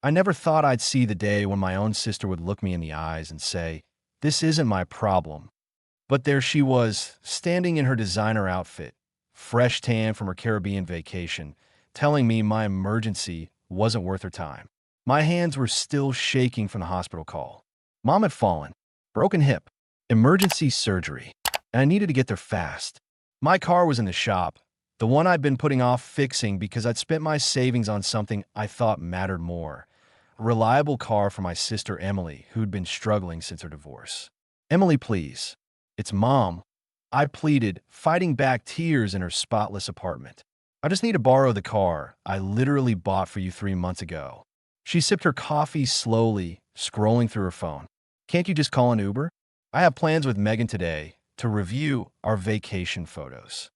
I never thought I'd see the day when my own sister would look me in the eyes and say, "This isn't my problem." But there she was, standing in her designer outfit, fresh tan from her Caribbean vacation, telling me my emergency wasn't worth her time. My hands were still shaking from the hospital call. Mom had fallen, broken hip, emergency surgery, and I needed to get there fast. My car was in the shop, the one I'd been putting off fixing because I'd spent my savings on something I thought mattered more. A reliable car for my sister Emily, who'd been struggling since her divorce. "Emily, please." "It's Mom," I pleaded, fighting back tears in her spotless apartment. "I just need to borrow the car I literally bought for you 3 months ago." She sipped her coffee slowly, scrolling through her phone. "Can't you just call an Uber? I have plans with Megan today to review our vacation photos."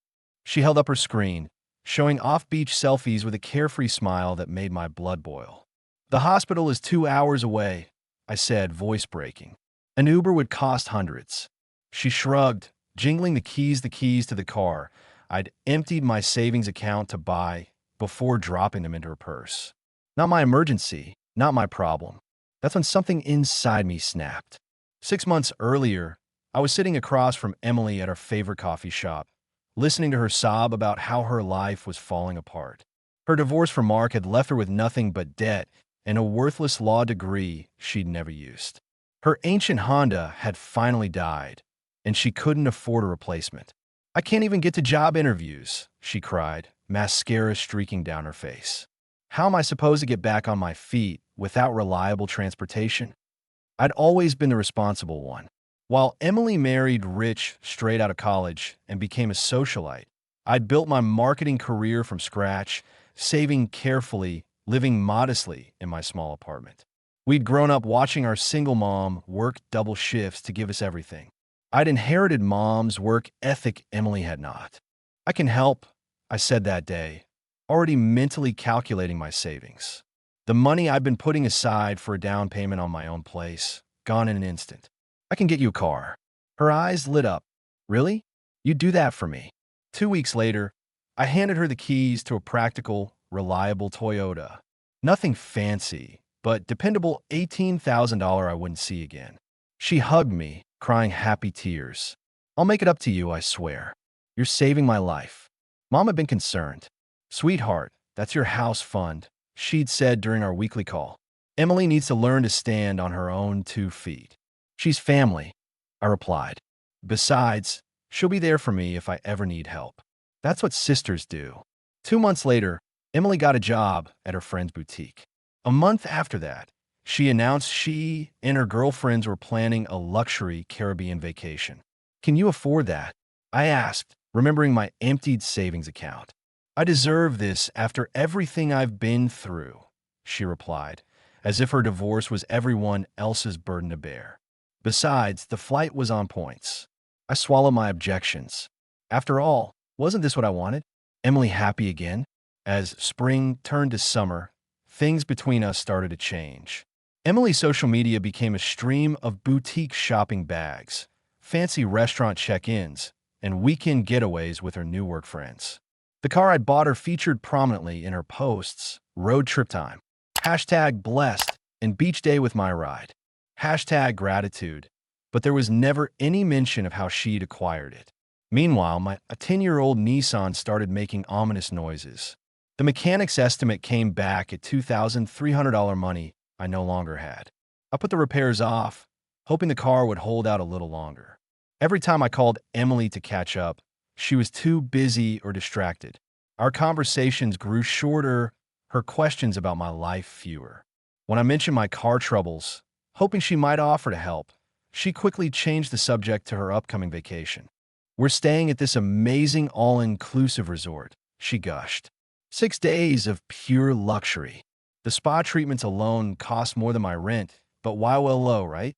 She held up her screen, showing off-beach selfies with a carefree smile that made my blood boil. "The hospital is 2 hours away," I said, voice breaking. "An Uber would cost hundreds." She shrugged, jingling the keys to the car I'd emptied my savings account to buy before dropping them into her purse. Not my emergency, not my problem. That's when something inside me snapped. 6 months earlier, I was sitting across from Emily at our favorite coffee shop, listening to her sob about how her life was falling apart. Her divorce from Mark had left her with nothing but debt and a worthless law degree she'd never used. Her ancient Honda had finally died, and she couldn't afford a replacement. "I can't even get to job interviews," she cried, mascara streaking down her face. "How am I supposed to get back on my feet without reliable transportation?" I'd always been the responsible one. While Emily married rich straight out of college and became a socialite, I'd built my marketing career from scratch, saving carefully, living modestly in my small apartment. We'd grown up watching our single mom work double shifts to give us everything. I'd inherited Mom's work ethic Emily had not. "I can help," I said that day, already mentally calculating my savings. The money I'd been putting aside for a down payment on my own place, gone in an instant. "I can get you a car." Her eyes lit up. "Really? You'd do that for me?" 2 weeks later, I handed her the keys to a practical, reliable Toyota. Nothing fancy, but dependable $18,000 I wouldn't see again. She hugged me, crying happy tears. "I'll make it up to you, I swear. You're saving my life." Mom had been concerned. "Sweetheart, that's your house fund," she'd said during our weekly call. "Emily needs to learn to stand on her own 2 feet." "She's family," I replied. "Besides, she'll be there for me if I ever need help." That's what sisters do. 2 months later, Emily got a job at her friend's boutique. A month after that, she announced she and her girlfriends were planning a luxury Caribbean vacation. "Can you afford that?" I asked, remembering my emptied savings account. "I deserve this after everything I've been through," she replied, as if her divorce was everyone else's burden to bear. Besides, the flight was on points. I swallowed my objections. After all, wasn't this what I wanted? Emily happy again? As spring turned to summer, things between us started to change. Emily's social media became a stream of boutique shopping bags, fancy restaurant check-ins, and weekend getaways with her new work friends. The car I'd bought her featured prominently in her posts: road trip time, hashtag blessed, and beach day with my ride, hashtag gratitude, but there was never any mention of how she'd acquired it. Meanwhile, a 10-year-old Nissan started making ominous noises. The mechanic's estimate came back at $2,300 money I no longer had. I put the repairs off, hoping the car would hold out a little longer. Every time I called Emily to catch up, she was too busy or distracted. Our conversations grew shorter, her questions about my life fewer. When I mentioned my car troubles, hoping she might offer to help, she quickly changed the subject to her upcoming vacation. "We're staying at this amazing all-inclusive resort," she gushed. 6 days of pure luxury. The spa treatments alone cost more than my rent, but why well low, right?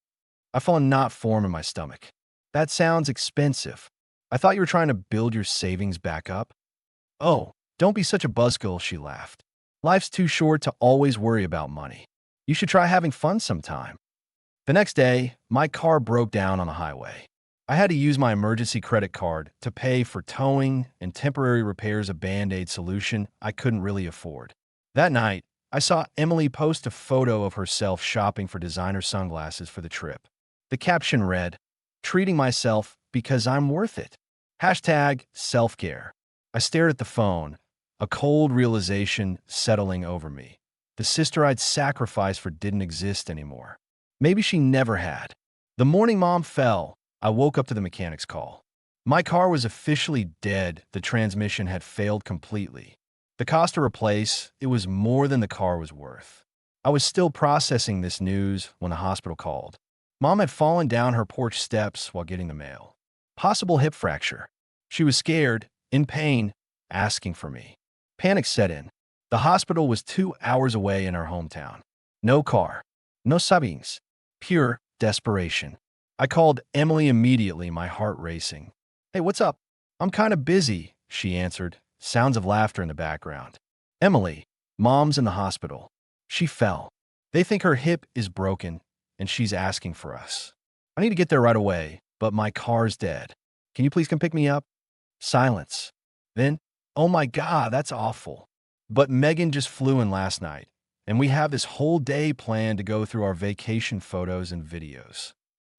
I felt a knot form in my stomach. "That sounds expensive. I thought you were trying to build your savings back up." "Oh, don't be such a buzzkill," she laughed. "Life's too short to always worry about money. You should try having fun sometime." The next day, my car broke down on the highway. I had to use my emergency credit card to pay for towing and temporary repairs, a Band-Aid solution I couldn't really afford. That night, I saw Emily post a photo of herself shopping for designer sunglasses for the trip. The caption read, "Treating myself because I'm worth it." Hashtag self-care. I stared at the phone, a cold realization settling over me. The sister I'd sacrificed for didn't exist anymore. Maybe she never had. The morning Mom fell, I woke up to the mechanic's call. My car was officially dead. The transmission had failed completely. The cost to replace, it was more than the car was worth. I was still processing this news when the hospital called. Mom had fallen down her porch steps while getting the mail. Possible hip fracture. She was scared, in pain, asking for me. Panic set in. The hospital was 2 hours away in our hometown. No car. No siblings. Pure desperation. I called Emily immediately, my heart racing. "Hey, what's up?" "I'm kind of busy," she answered, sounds of laughter in the background. "Emily, Mom's in the hospital. She fell. They think her hip is broken, and she's asking for us. I need to get there right away, but my car's dead. Can you please come pick me up?" Silence. Then, "Oh my God, that's awful. But Megan just flew in last night, and we have this whole day planned to go through our vacation photos and videos."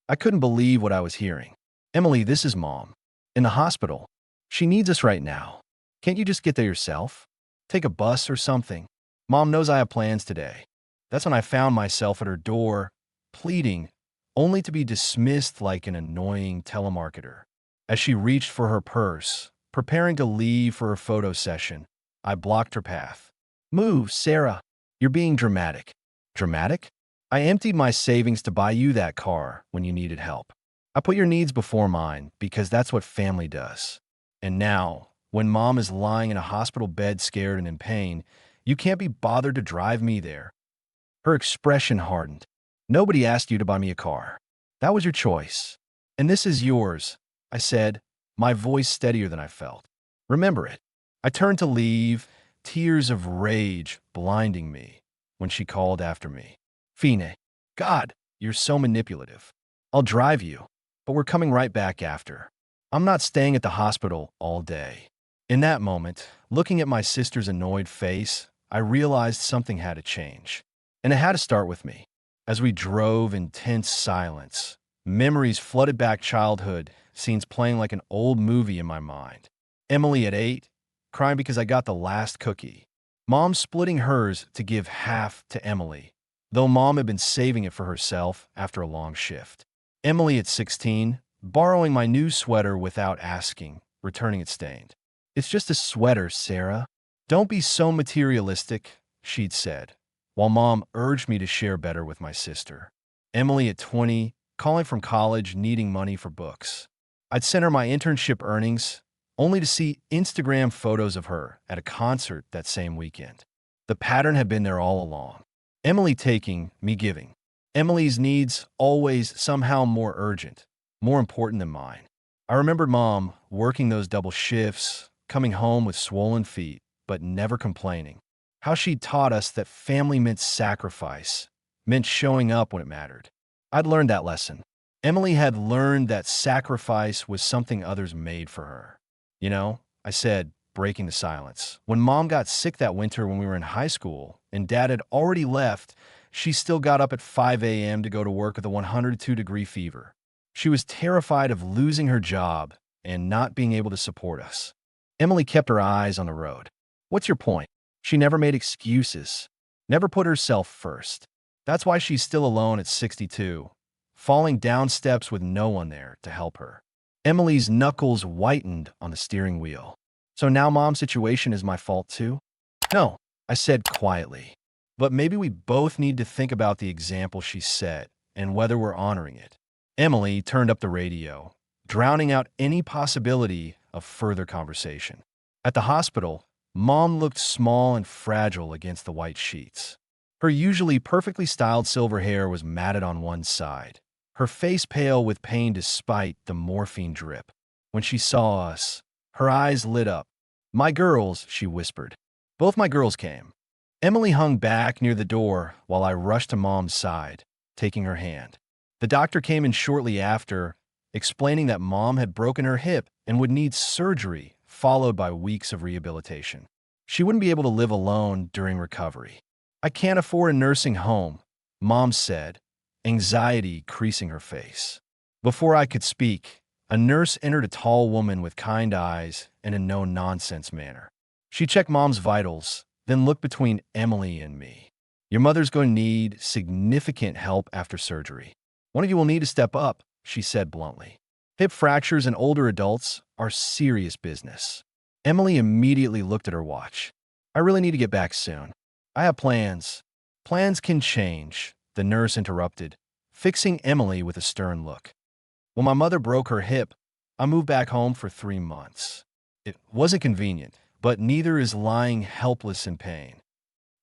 I couldn't believe what I was hearing. "Emily, this is Mom. In the hospital. She needs us right now. Can't you just get there yourself? Take a bus or something? Mom knows I have plans today." That's when I found myself at her door, pleading, only to be dismissed like an annoying telemarketer. As she reached for her purse, preparing to leave for her photo session, I blocked her path. "Move, Sarah. You're being dramatic." "Dramatic? I emptied my savings to buy you that car when you needed help. I put your needs before mine because that's what family does. And now, when Mom is lying in a hospital bed scared and in pain, you can't be bothered to drive me there." Her expression hardened. "Nobody asked you to buy me a car. That was your choice. And this is yours," I said, my voice steadier than I felt. "Remember it." I turned to leave, tears of rage blinding me, when she called after me. "Fine. God, you're so manipulative. I'll drive you, but we're coming right back after. I'm not staying at the hospital all day." In that moment, looking at my sister's annoyed face, I realized something had to change. And it had to start with me. As we drove in tense silence, memories flooded back childhood, scenes playing like an old movie in my mind. Emily at 8, crying because I got the last cookie. Mom splitting hers to give half to Emily, though Mom had been saving it for herself after a long shift. Emily at 16, borrowing my new sweater without asking, returning it stained. "It's just a sweater, Sarah. Don't be so materialistic," she'd said, while Mom urged me to share better with my sister. Emily at 20, calling from college, needing money for books. I'd sent her my internship earnings, only to see Instagram photos of her at a concert that same weekend. The pattern had been there all along. Emily taking, me giving. Emily's needs always somehow more urgent, more important than mine. I remembered Mom working those double shifts, coming home with swollen feet, but never complaining. How she'd taught us that family meant sacrifice, meant showing up when it mattered. I'd learned that lesson. Emily had learned that sacrifice was something others made for her. "You know," I said, breaking the silence, "when Mom got sick that winter when we were in high school and Dad had already left, she still got up at 5 a.m. to go to work with a 102-degree fever. She was terrified of losing her job and not being able to support us." Emily kept her eyes on the road. "What's your point? She never made excuses, never put herself first. That's why she's still alone at 62, falling down steps with no one there to help her." Emily's knuckles whitened on the steering wheel. "So now Mom's situation is my fault too?" "No," I said quietly. "But maybe we both need to think about the example she set and whether we're honoring it." Emily turned up the radio, drowning out any possibility of further conversation. At the hospital, Mom looked small and fragile against the white sheets. Her usually perfectly styled silver hair was matted on one side, her face pale with pain despite the morphine drip. When she saw us, her eyes lit up. "My girls," she whispered. Both my girls came. Emily hung back near the door while I rushed to Mom's side, taking her hand. The doctor came in shortly after, explaining that Mom had broken her hip and would need surgery, followed by weeks of rehabilitation. She wouldn't be able to live alone during recovery. I can't afford a nursing home, Mom said, anxiety creasing her face. Before I could speak, a nurse entered, a tall woman with kind eyes and a no-nonsense manner. She checked Mom's vitals, then looked between Emily and me. Your mother's going to need significant help after surgery. One of you will need to step up, she said bluntly. Hip fractures in older adults are serious business. Emily immediately looked at her watch. I really need to get back soon. I have plans. Plans can change, the nurse interrupted, fixing Emily with a stern look. When my mother broke her hip, I moved back home for 3 months. It wasn't convenient, but neither is lying helpless in pain.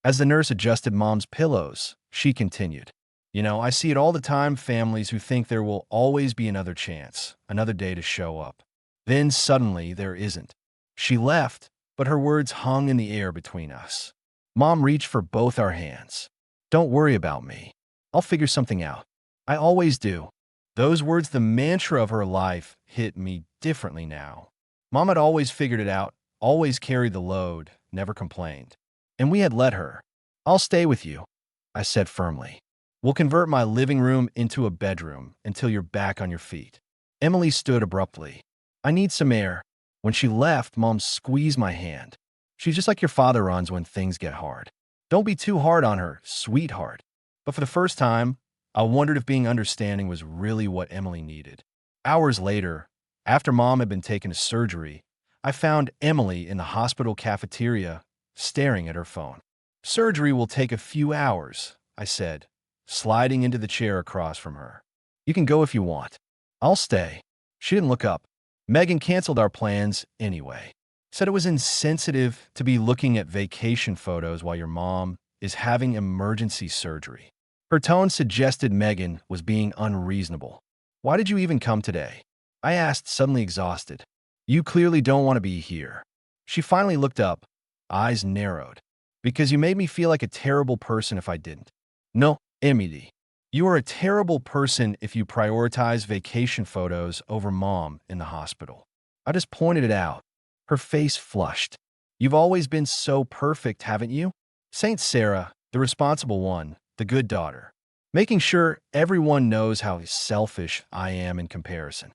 As the nurse adjusted Mom's pillows, she continued, I see it all the time, families who think there will always be another chance, another day to show up. Then suddenly there isn't. She left, but her words hung in the air between us. Mom reached for both our hands. Don't worry about me. I'll figure something out. I always do. Those words, the mantra of her life, hit me differently now. Mom had always figured it out, always carried the load, never complained. And we had let her. I'll stay with you, I said firmly. We'll convert my living room into a bedroom until you're back on your feet. Emily stood abruptly. I need some air. When she left, Mom squeezed my hand. She's just like your father runs when things get hard. Don't be too hard on her, sweetheart. But for the first time, I wondered if being understanding was really what Emily needed. Hours later, after Mom had been taken to surgery, I found Emily in the hospital cafeteria, staring at her phone. Surgery will take a few hours, I said, sliding into the chair across from her. You can go if you want. I'll stay. She didn't look up. Megan canceled our plans anyway. Said it was insensitive to be looking at vacation photos while your mom is having emergency surgery. Her tone suggested Megan was being unreasonable. Why did you even come today? I asked, suddenly exhausted. You clearly don't want to be here. She finally looked up, eyes narrowed. Because you made me feel like a terrible person if I didn't. No, Emily. You are a terrible person if you prioritize vacation photos over Mom in the hospital. I just pointed it out. Her face flushed. You've always been so perfect, haven't you? Saint Sarah, the responsible one, the good daughter. Making sure everyone knows how selfish I am in comparison.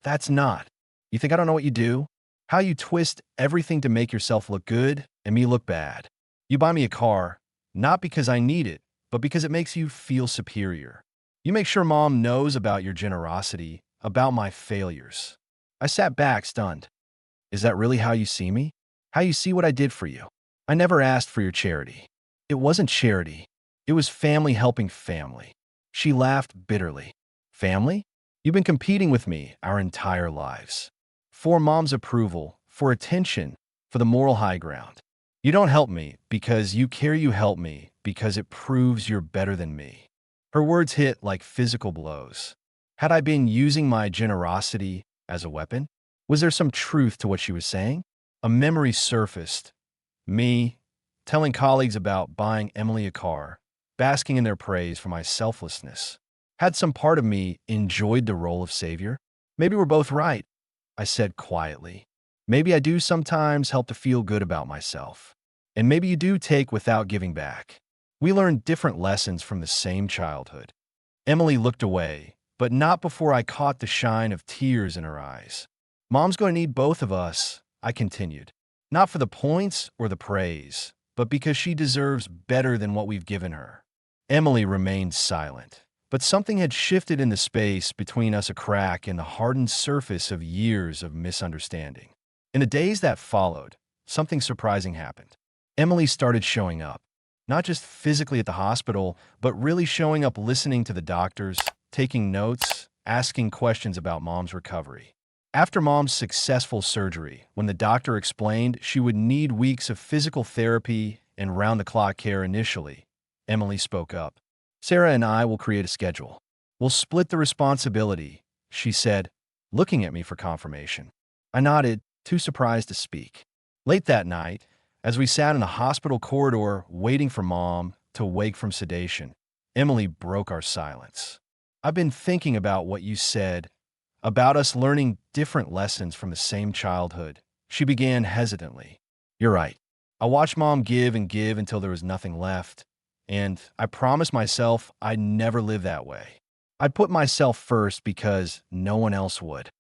That's not. You think I don't know what you do? How you twist everything to make yourself look good and me look bad. You buy me a car, not because I need it, but because it makes you feel superior. You make sure Mom knows about your generosity, about my failures. I sat back, stunned. Is that really how you see me? How you see what I did for you? I never asked for your charity. It wasn't charity. It was family helping family. She laughed bitterly. Family? You've been competing with me our entire lives. For Mom's approval, for attention, for the moral high ground. You don't help me because you care, you help me because it proves you're better than me. Her words hit like physical blows. Had I been using my generosity as a weapon? Was there some truth to what she was saying? A memory surfaced. Me, telling colleagues about buying Emily a car, basking in their praise for my selflessness. Had some part of me enjoyed the role of savior? Maybe we're both right, I said quietly. Maybe I do sometimes help to feel good about myself. And maybe you do take without giving back. We learned different lessons from the same childhood. Emily looked away, but not before I caught the shine of tears in her eyes. Mom's going to need both of us, I continued. Not for the points or the praise, but because she deserves better than what we've given her. Emily remained silent, but something had shifted in the space between us, a crack in the hardened surface of years of misunderstanding. In the days that followed, something surprising happened. Emily started showing up, not just physically at the hospital, but really showing up, listening to the doctors, taking notes, asking questions about Mom's recovery. After Mom's successful surgery, when the doctor explained she would need weeks of physical therapy and round-the-clock care initially, Emily spoke up. Sarah and I will create a schedule. We'll split the responsibility, she said, looking at me for confirmation. I nodded, too surprised to speak. Late that night, as we sat in the hospital corridor waiting for Mom to wake from sedation, Emily broke our silence. I've been thinking about what you said, about us learning different lessons from the same childhood. She began hesitantly. You're right. I watched Mom give and give until there was nothing left. And I promised myself I'd never live that way. I'd put myself first because no one else would.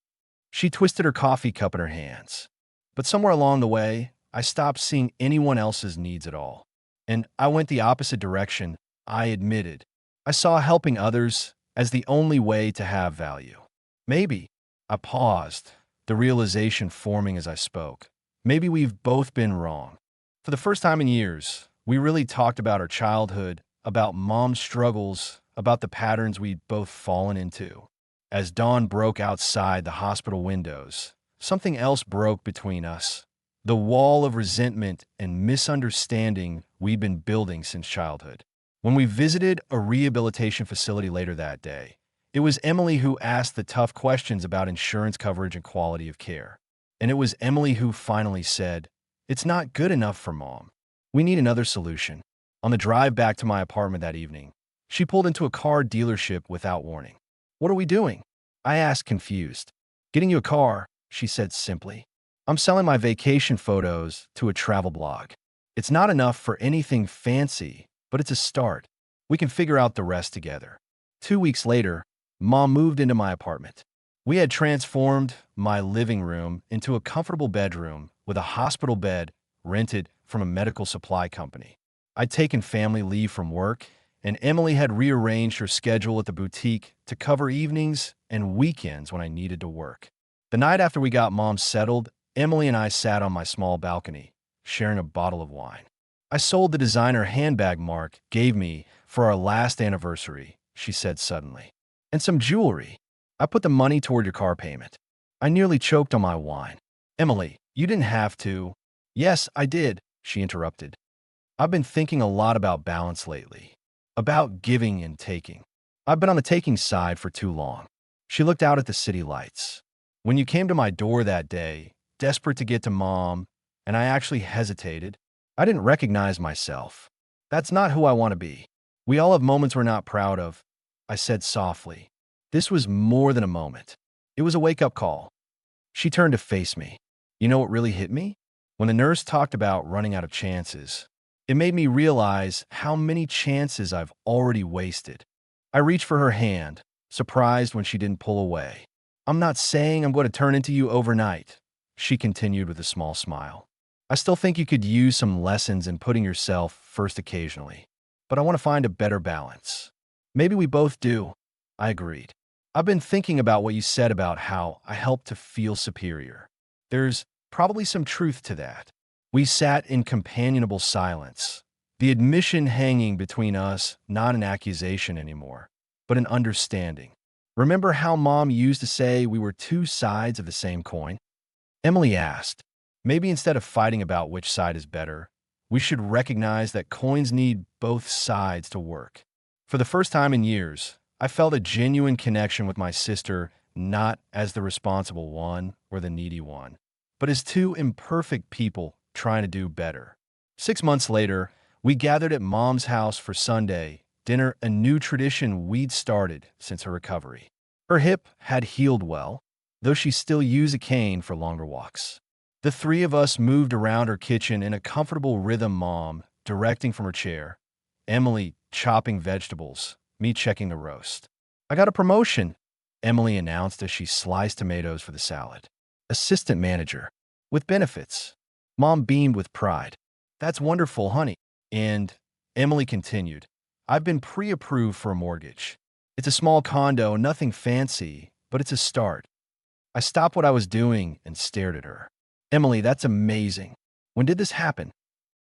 She twisted her coffee cup in her hands. But somewhere along the way, I stopped seeing anyone else's needs at all. And I went the opposite direction, I admitted. I saw helping others as the only way to have value. Maybe, I paused, the realization forming as I spoke. Maybe we've both been wrong. For the first time in years, we really talked about our childhood, about mom's struggles, about the patterns we'd both fallen into. As dawn broke outside the hospital windows, something else broke between us. The wall of resentment and misunderstanding we'd been building since childhood. When we visited a rehabilitation facility later that day, it was Emily who asked the tough questions about insurance coverage and quality of care. And it was Emily who finally said, "It's not good enough for Mom. We need another solution." On the drive back to my apartment that evening, she pulled into a car dealership without warning. "What are we doing?" I asked, confused. "Getting you a car," she said simply. "I'm selling my vacation photos to a travel blog. It's not enough for anything fancy, but it's a start. We can figure out the rest together." 2 weeks later, Mom moved into my apartment. We had transformed my living room into a comfortable bedroom with a hospital bed rented from a medical supply company. I'd taken family leave from work, and Emily had rearranged her schedule at the boutique to cover evenings and weekends when I needed to work. The night after we got Mom settled, Emily and I sat on my small balcony, sharing a bottle of wine. "I sold the designer handbag Mark gave me for our last anniversary," she said suddenly. "And some jewelry. I put the money toward your car payment." I nearly choked on my wine. "Emily, you didn't have to." "Yes, I did," she interrupted. "I've been thinking a lot about balance lately, about giving and taking. I've been on the taking side for too long." She looked out at the city lights. "When you came to my door that day, desperate to get to Mom, and I actually hesitated, I didn't recognize myself. That's not who I want to be. We all have moments we're not proud of," I said softly. This was more than a moment. It was a wake-up call. She turned to face me. "You know what really hit me? When the nurse talked about running out of chances, it made me realize how many chances I've already wasted." I reached for her hand, surprised when she didn't pull away. "I'm not saying I'm going to turn into you overnight," she continued with a small smile. "I still think you could use some lessons in putting yourself first occasionally, but I want to find a better balance." "Maybe we both do," I agreed. "I've been thinking about what you said about how I help to feel superior. There's probably some truth to that." We sat in companionable silence, the admission hanging between us, not an accusation anymore, but an understanding. "Remember how Mom used to say we were two sides of the same coin?" Emily asked. "Maybe instead of fighting about which side is better, we should recognize that coins need both sides to work." For the first time in years, I felt a genuine connection with my sister, not as the responsible one or the needy one, but as two imperfect people trying to do better. 6 months later, we gathered at Mom's house for Sunday dinner, a new tradition we'd started since her recovery. Her hip had healed well, though she still used a cane for longer walks. The three of us moved around her kitchen in a comfortable rhythm, Mom directing from her chair, Emily chopping vegetables, me checking the roast. "I got a promotion," Emily announced as she sliced tomatoes for the salad. "Assistant manager, with benefits." Mom beamed with pride. "That's wonderful, honey." And Emily continued, "I've been pre-approved for a mortgage. It's a small condo, nothing fancy, but it's a start." I stopped what I was doing and stared at her. "Emily, that's amazing. When did this happen?"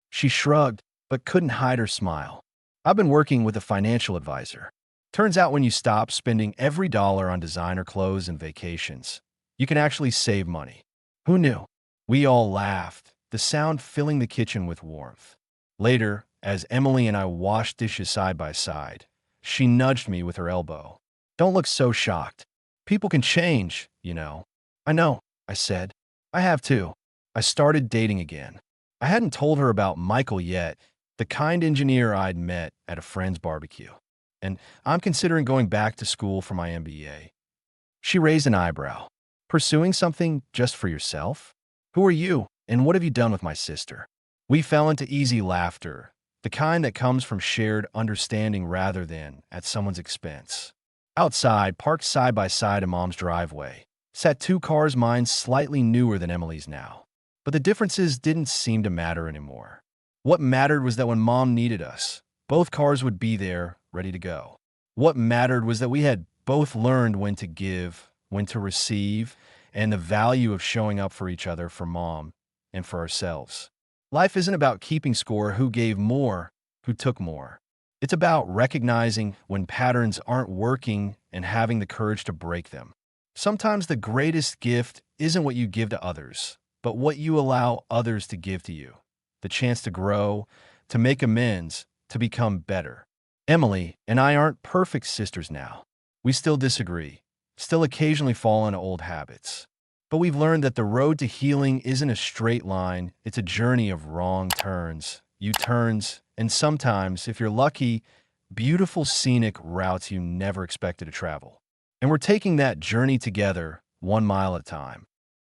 She shrugged, but couldn't hide her smile. "I've been working with a financial advisor. Turns out when you stop spending every dollar on designer clothes and vacations, you can actually save money." Who knew? We all laughed, the sound filling the kitchen with warmth. Later, as Emily and I washed dishes side by side, she nudged me with her elbow. "Don't look so shocked. People can change, you know." "I know," I said. "I have too." I started dating again. I hadn't told her about Michael yet, the kind engineer I'd met at a friend's barbecue. "And I'm considering going back to school for my MBA." She raised an eyebrow. "Pursuing something just for yourself? Who are you, and what have you done with my sister?" We fell into easy laughter, the kind that comes from shared understanding rather than at someone's expense. Outside, parked side by side in Mom's driveway, sat two cars, mine slightly newer than Emily's now. But the differences didn't seem to matter anymore. What mattered was that when Mom needed us, both cars would be there, ready to go. What mattered was that we had both learned when to give, when to receive, and the value of showing up for each other, for Mom, and for ourselves. Life isn't about keeping score who gave more, who took more. It's about recognizing when patterns aren't working and having the courage to break them. Sometimes the greatest gift isn't what you give to others, but what you allow others to give to you. The chance to grow, to make amends, to become better. Emily and I aren't perfect sisters now. We still disagree, still occasionally fall into old habits. But we've learned that the road to healing isn't a straight line, it's a journey of wrong turns, U-turns, and sometimes, if you're lucky, beautiful scenic routes you never expected to travel. And we're taking that journey together, 1 mile at a time.